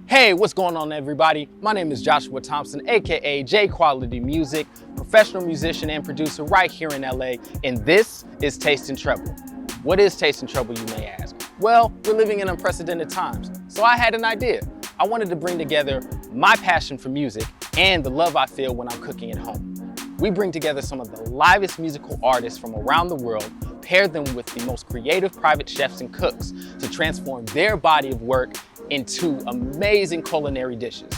Hey, what's going on, everybody? My name is Joshua Thompson, aka J Quality Music, professional musician and producer right here in LA, and this is Taste and Treble. What is Taste and Treble, you may ask? Well, we're living in unprecedented times, so I had an idea. I wanted to bring together my passion for music and the love I feel when I'm cooking at home. We bring together some of the livest musical artists from around the world, pair them with the most creative private chefs and cooks to transform their body of work into amazing culinary dishes.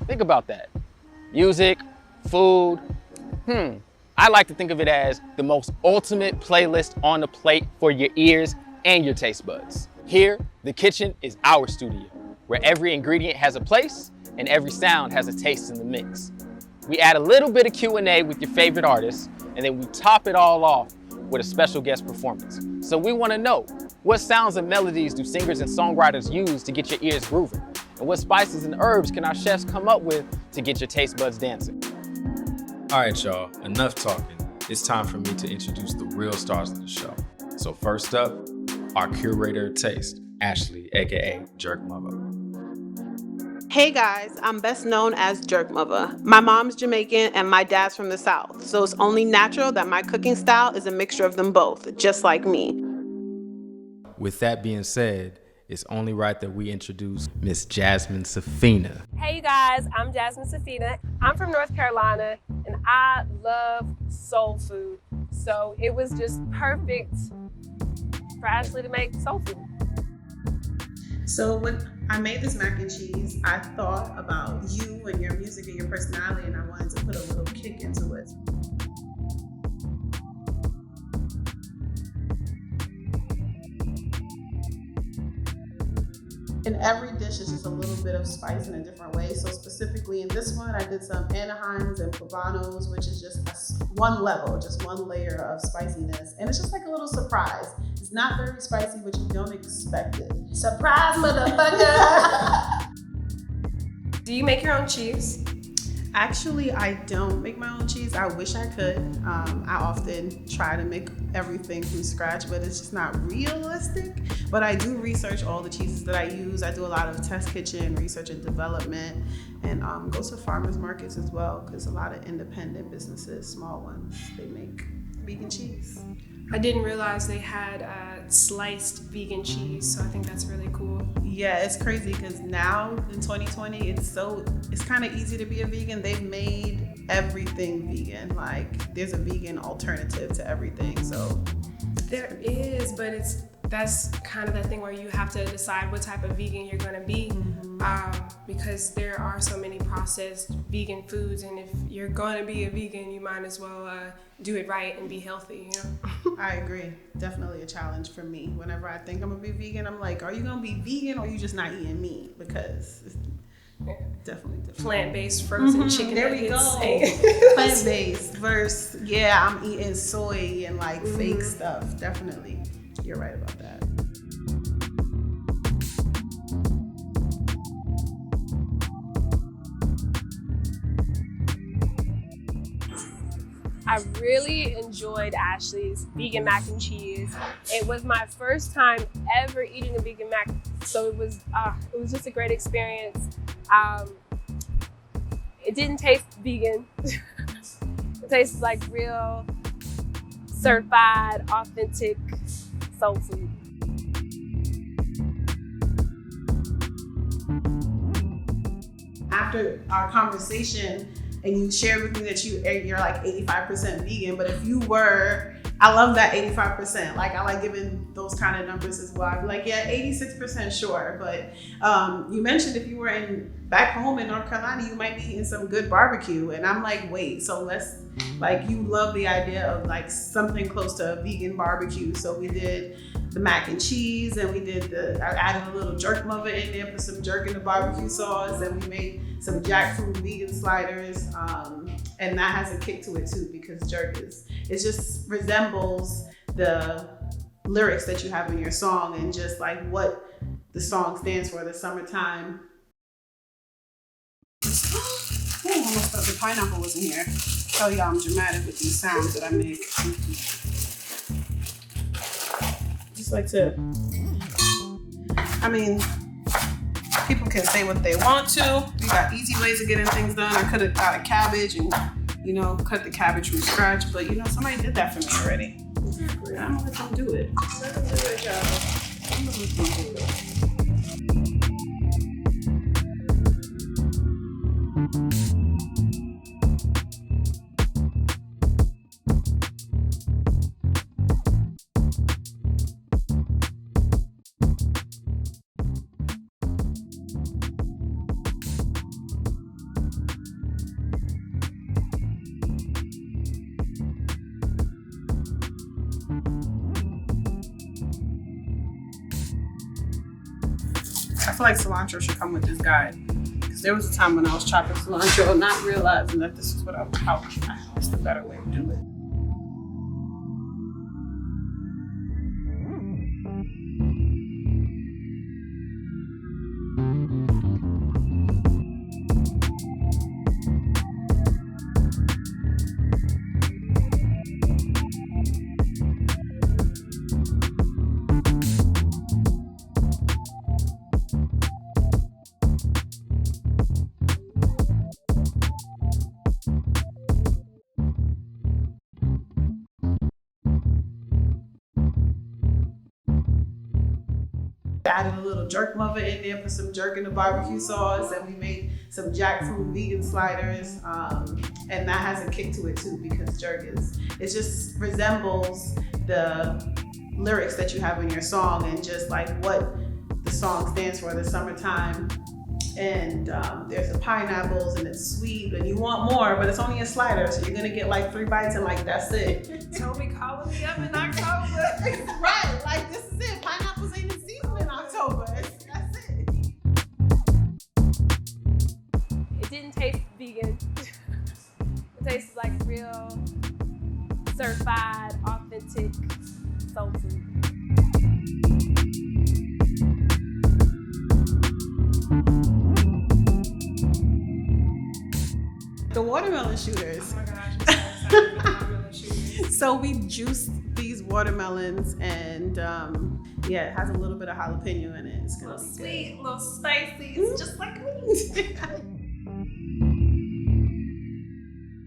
Think about that. Music, food, I like to think of it as the most ultimate playlist on the plate for your ears and your taste buds. Here, the kitchen is our studio, where every ingredient has a place and every sound has a taste in the mix. We add a little bit of Q&A with your favorite artists, and then we top it all off with a special guest performance. So we want to know, what sounds and melodies do singers and songwriters use to get your ears grooving? And what spices and herbs can our chefs come up with to get your taste buds dancing? All right, y'all, enough talking. It's time for me to introduce the real stars of the show. So first up, our curator of taste, Ashley, aka Jerk Mother. Hey guys, I'm best known as Jerk Mother. My mom's Jamaican and my dad's from the South, so it's only natural that my cooking style is a mixture of them both, just like me. With that being said, it's only right that we introduce Miss Jasmine Safina. Hey you guys, I'm Jasmine Safina. I'm from North Carolina and I love soul food. So it was just perfect for Ashley to make soul food. So when I made this mac and cheese, I thought about you and your music and your personality, and I wanted to put a little kick into it. In every dish is just a little bit of spice in a different way. So specifically in this one, I did some Anaheims and Poblano's, which is just one level, just one layer of spiciness. And it's just like a little surprise. It's not very spicy, but you don't expect it. Surprise, motherfucker! Do you make your own cheese? Actually, I don't make my own cheese. I wish I could. I often try to make everything from scratch, but it's just not realistic. But I do research all the cheeses that I use. I do a lot of test kitchen research and development, and go to farmers markets as well, because a lot of independent businesses, small ones, they make vegan cheese. I didn't realize they had sliced vegan cheese, so I think that's really cool. Yeah, it's crazy because now in 2020, it's kind of easy to be a vegan. They've made everything vegan. Like there's a vegan alternative to everything. So There is, but that's kind of the thing where you have to decide what type of vegan you're gonna be, because there are so many processed vegan foods, and if you're gonna be a vegan, you might as well do it right and be healthy, you know? I agree. Definitely a challenge for me. Whenever I think I'm gonna be vegan, I'm like, are you gonna be vegan or are you just not eating meat? Because it's definitely different. Plant-based frozen chicken There we nuggets. go. Plant-based versus, yeah, I'm eating soy and like fake stuff. Definitely. You're right about that. I really enjoyed Ashley's vegan mac and cheese. It was my first time ever eating a vegan mac, so it was just a great experience. It didn't taste vegan. It tastes like real, certified, authentic soul food. After our conversation, and you shared with me that you're like 85% vegan, but if you were, I love that 85%. Like I like giving those kind of numbers as well. I'd be like, yeah, 86% sure. But you mentioned if you were back home in North Carolina, you might be eating some good barbecue. And I'm like, wait, so let's, like, you love the idea of like something close to a vegan barbecue. So we did the mac and cheese, and I added a little jerk mother in there, put some jerk in the barbecue sauce, and we made some jackfruit vegan sliders, and that has a kick to it too, because jerk it just resembles the lyrics that you have in your song and just like what the song stands for, the summertime. Oh, almost thought the pineapple was in here. Tell y'all I'm dramatic with these sounds that I make. Just like to, I mean, people can say what they want to. We got easy ways of getting things done. I could have got a cabbage and, you know, cut the cabbage from scratch, but you know, somebody did that for me already. Exactly. I'm gonna let them do it. Let them do it, y'all. I'm gonna let them do it. I feel like cilantro should come with this guide. Because there was a time when I was chopping cilantro, not realizing that this is how it's the better way to do it. Added a little jerk mother in there, put some jerk in the barbecue sauce, and we made some jackfruit vegan sliders. And that has a kick to it too, because jerk it just resembles the lyrics that you have in your song and just like what the song stands for, the summertime. And there's the pineapples and it's sweet and you want more, but it's only a slider, so you're gonna get like 3 bites and like that's it. Toby calling me up in October. Right, like this is it. Pineapples ain't in season in October. That's it. It didn't taste vegan. It tastes like real, certified, authentic soul food. The watermelon shooters. Oh my gosh, I'm so excited for the watermelon shooters. So we juiced these watermelons and yeah, it has a little bit of jalapeno in it. It's A gonna little be sweet, a little spicy. It's just like me. good.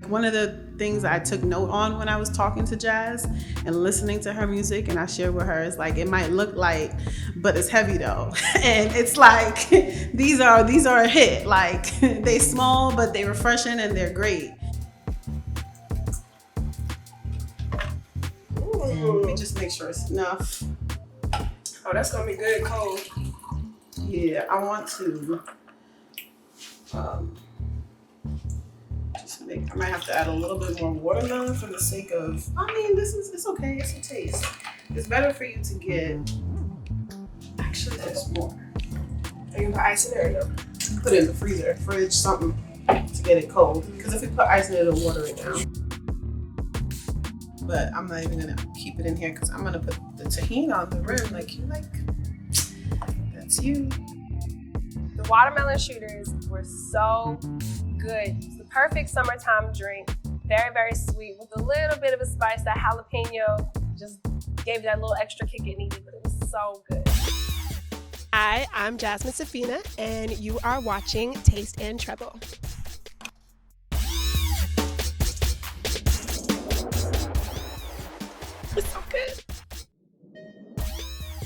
One of the things I took note on when I was talking to Jazz and listening to her music, and I shared with her, is like, it might look light, but it's heavy though. And it's like, these are a hit. Like, they small, but they refreshing and they're great. Let me just make sure it's enough. Oh, that's gonna be good cold. Yeah, I want to just make, I might have to add a little bit more watermelon for the sake of, I mean, it's okay, it's a taste. It's better for you to get, actually there's more. Are you gonna put ice in there or no? Put it in the freezer, fridge, something to get it cold. Because if we put ice in it, it'll water it down. But I'm not even gonna keep it in here because I'm gonna put the tahini on the rim like you like. That's you. The watermelon shooters were so good. It's the perfect summertime drink. Very, very sweet with a little bit of a spice. That jalapeno just gave that little extra kick it needed, but it was so good. Hi, I'm Jasmine Safina, and you are watching Taste and Treble. It's so good.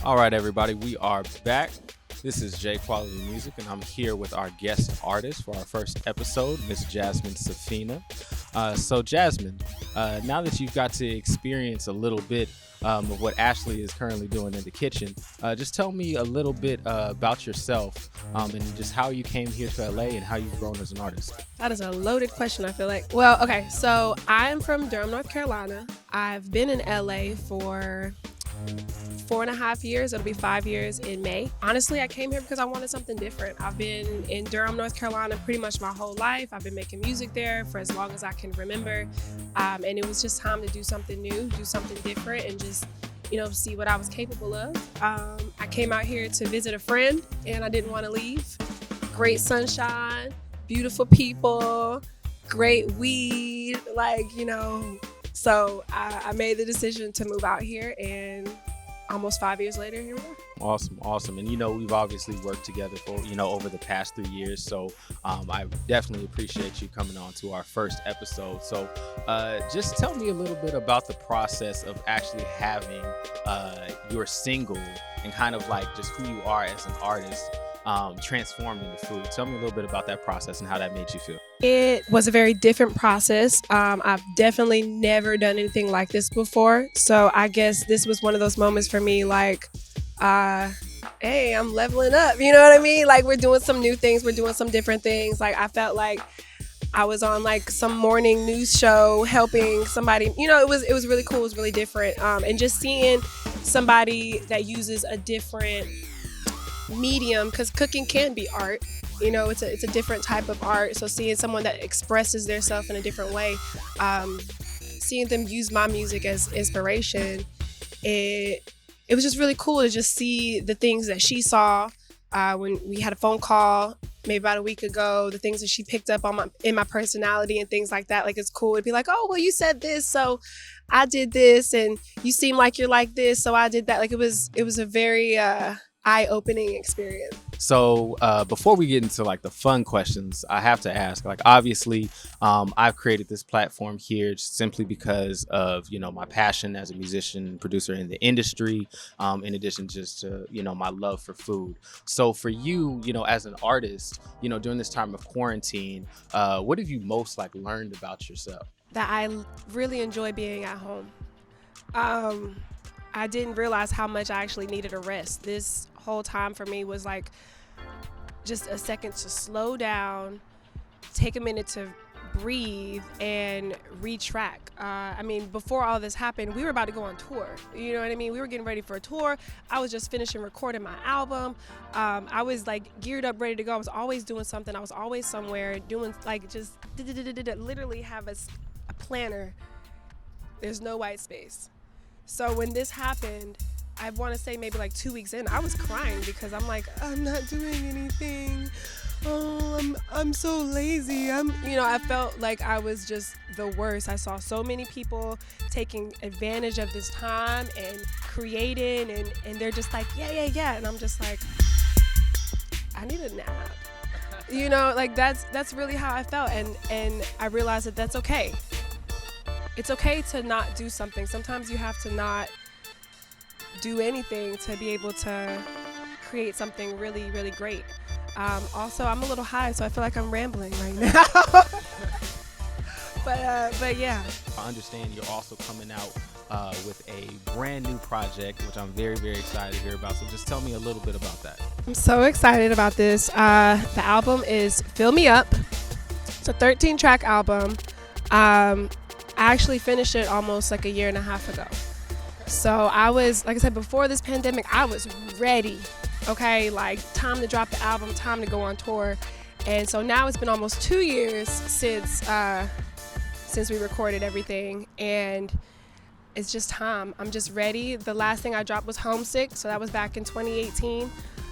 All right, everybody, we are back. This is J Quality Music, and I'm here with our guest artist for our first episode, Miss Jasmine Safina. So, Jasmine, now that you've got to experience a little bit of what Ashley is currently doing in the kitchen, just tell me a little bit about yourself and just how you came here to LA and how you've grown as an artist. That is a loaded question, I feel like. Well, okay, so I'm from Durham, North Carolina. I've been in LA for 4.5 years. It'll be 5 years in May. Honestly, I came here because I wanted something different. I've been in Durham, North Carolina pretty much my whole life. I've been making music there for as long as I can remember. And it was just time to do something new, do something different, and just, see what I was capable of. I came out here to visit a friend and I didn't want to leave. Great sunshine, beautiful people, great weed, so I made the decision to move out here, and almost 5 years later, here we are. awesome. And we've obviously worked together for over the past 3 years. So I definitely appreciate you coming on to our first episode. So just tell me a little bit about the process of actually having your single and kind of like just who you are as an artist transformed into food. Tell me a little bit about that process and how that made you feel. It was a very different process. I've definitely never done anything like this before. So I guess this was one of those moments for me, like, hey, I'm leveling up. You know what I mean? Like, we're doing some new things. We're doing some different things. Like, I felt like I was on like some morning news show helping somebody. It was really cool. It was really different. And just seeing somebody that uses a different medium, because cooking can be art. It's a different type of art. So seeing someone that expresses themselves in a different way, seeing them use my music as inspiration, it was just really cool to just see the things that she saw when we had a phone call maybe about a week ago, the things that she picked up on in my personality and things like that. Like, it's cool to be like, oh, well, you said this, so I did this, and you seem like you're like this, so I did that. Like, it was a very eye-opening experience. So before we get into like the fun questions, I have to ask, like, obviously I've created this platform here just simply because of my passion as a musician and producer in the industry, in addition just to my love for food. So for you, as an artist, during this time of quarantine, what have you most like learned about yourself? That I really enjoy being at home. I didn't realize how much I actually needed a rest. This whole time for me was like just a second to slow down, take a minute to breathe and retrack. Before all this happened, we were about to go on tour. You know what I mean? We were getting ready for a tour. I was just finishing recording my album. I was like geared up, ready to go. I was always doing something. I was always somewhere doing like just literally have a planner. There's no white space. So when this happened, I want to say maybe like 2 weeks in, I was crying because I'm like, I'm not doing anything. Oh, I'm so lazy. I felt like I was just the worst. I saw so many people taking advantage of this time and creating, and they're just like, yeah. And I'm just like, I need a nap. Like that's really how I felt. And I realized that that's okay. It's okay to not do something. Sometimes you have to not do anything to be able to create something really, really great. Also, I'm a little high, so I feel like I'm rambling right now. but yeah. I understand you're also coming out with a brand new project, which I'm very, very excited to hear about. So just tell me a little bit about that. I'm so excited about this. The album is Fill Me Up. It's a 13-track album. I actually finished it almost like a year and a half ago. So I was, like I said, before this pandemic, I was ready. Okay, like time to drop the album, time to go on tour. And so now it's been almost 2 years since we recorded everything, and it's just time. I'm just ready. The last thing I dropped was Homesick, so that was back in 2018.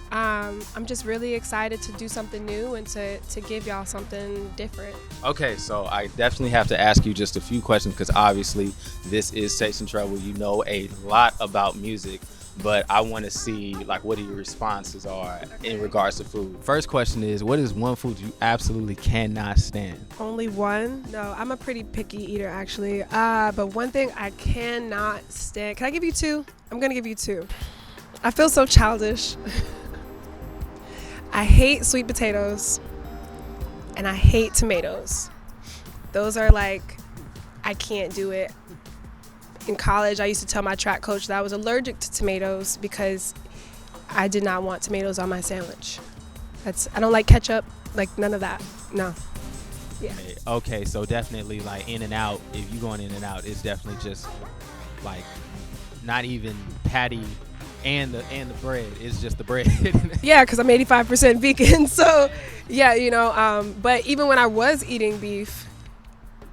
I'm just really excited to do something new and to give y'all something different. Okay, so I definitely have to ask you just a few questions because obviously this is Taste and Treble. You know a lot about music, but I want to see like what your responses are in regards to food. First question is, what is one food you absolutely cannot stand? Only one? No, I'm a pretty picky eater actually. But one thing I cannot stand. Can I give you two? I'm gonna give you two. I feel so childish. I hate sweet potatoes and I hate tomatoes. Those are like, I can't do it. In college, I used to tell my track coach that I was allergic to tomatoes because I did not want tomatoes on my sandwich. I don't like ketchup, like none of that. No. Yeah. Okay, so definitely like In-N-Out, if you going In-N-Out, it's definitely just like not even patty and the bread, it's just the bread. Yeah, because I'm 85% vegan. So yeah, but even when I was eating beef,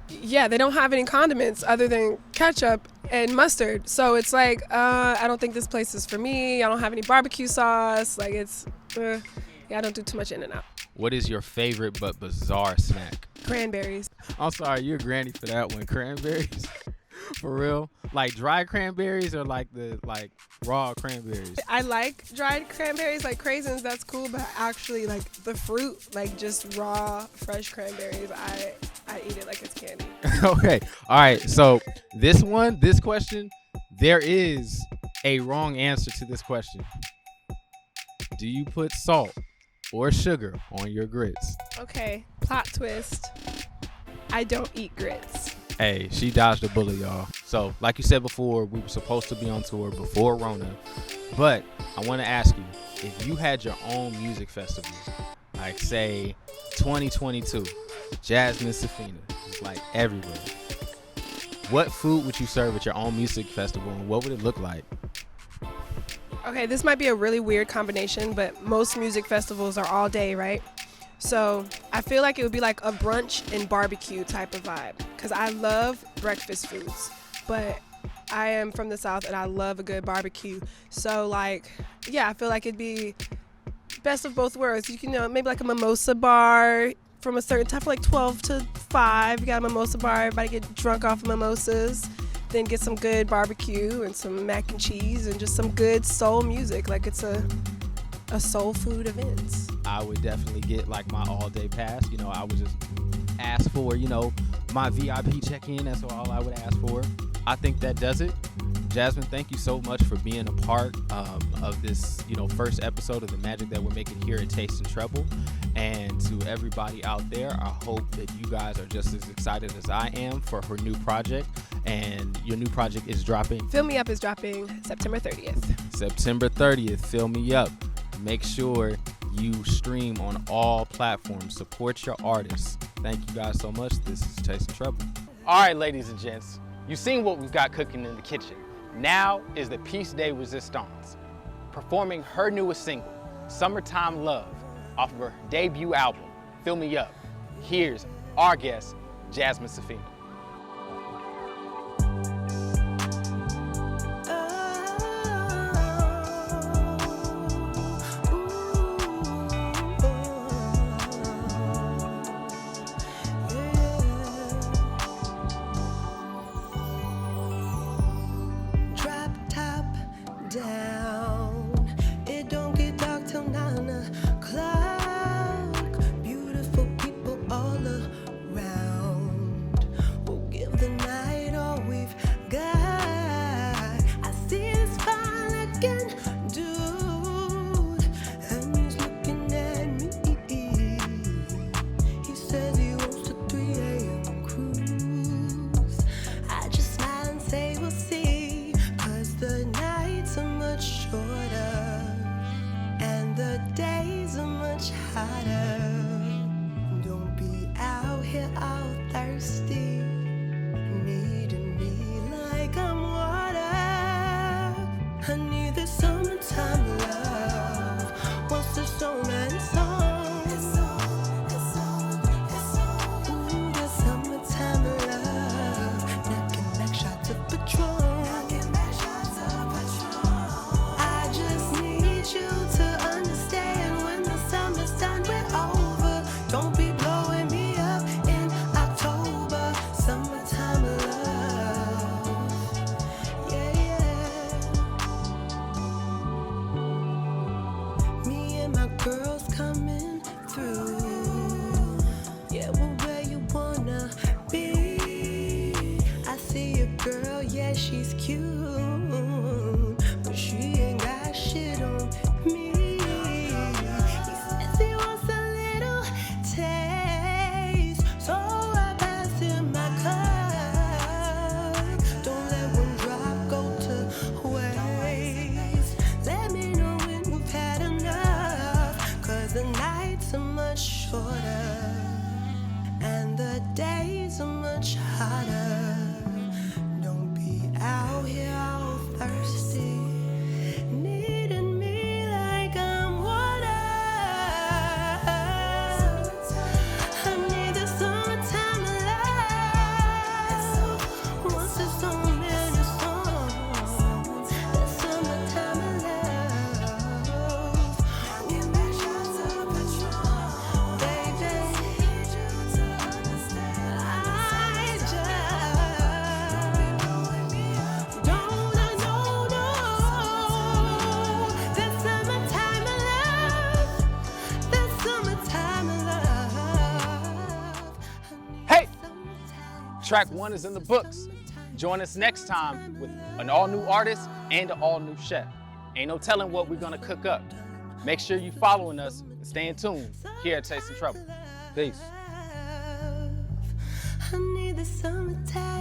yeah, they don't have any condiments other than ketchup and mustard. So it's like, I don't think this place is for me. I don't have any barbecue sauce. Like I don't do too much In-N-Out. What is your favorite but bizarre snack? Cranberries. I'm sorry, you're a granny for that one. Cranberries. For real? Like dry cranberries or like the raw cranberries? I like dried cranberries, like craisins, that's cool, but actually like the fruit, like just raw, fresh cranberries, I eat it like it's candy. Okay. All right. So this question, there is a wrong answer to this question. Do you put salt or sugar on your grits? Okay, plot twist. I don't eat grits. Hey, she dodged a bullet, y'all. So, like you said before, we were supposed to be on tour before Rona. But I want to ask you, if you had your own music festival, like say 2022, Jasmine Safina, it's like everywhere. What food would you serve at your own music festival, and what would it look like? Okay, this might be a really weird combination, but most music festivals are all day, right? So I feel like it would be like a brunch and barbecue type of vibe, because I love breakfast foods, but I am from the South and I love a good barbecue. So like, yeah, I feel like it'd be best of both worlds. You can, maybe like a mimosa bar from a certain time, like 12 to 5. You got a mimosa bar, everybody get drunk off of mimosas. Then get some good barbecue and some mac and cheese and just some good soul music. Like it's a soul food event. I would definitely get like my all day pass. I would just ask for, my VIP check-in. That's all I would ask for. I think that does it. Jasmine, thank you so much for being a part of this, first episode of the magic that we're making here at Taste and Treble. And to everybody out there, I hope that you guys are just as excited as I am for her new project. And your new project is dropping. Fill Me Up is dropping September 30th. September 30th, Fill Me Up. Make sure you stream on all platforms. Support your artists. Thank you guys so much. This is Taste and Treble. All right, ladies and gents, you've seen what we've got cooking in the kitchen. Now is the piece de resistance, performing her newest single, Summertime Love, off of her debut album, Fill Me Up. Here's our guest, Jasmine Safina. Track 1 is in the books. Join us next time with an all-new artist and an all-new chef. Ain't no telling what we're gonna cook up. Make sure you following us and staying tuned here at Tasting Trouble. Peace. I need the summertime.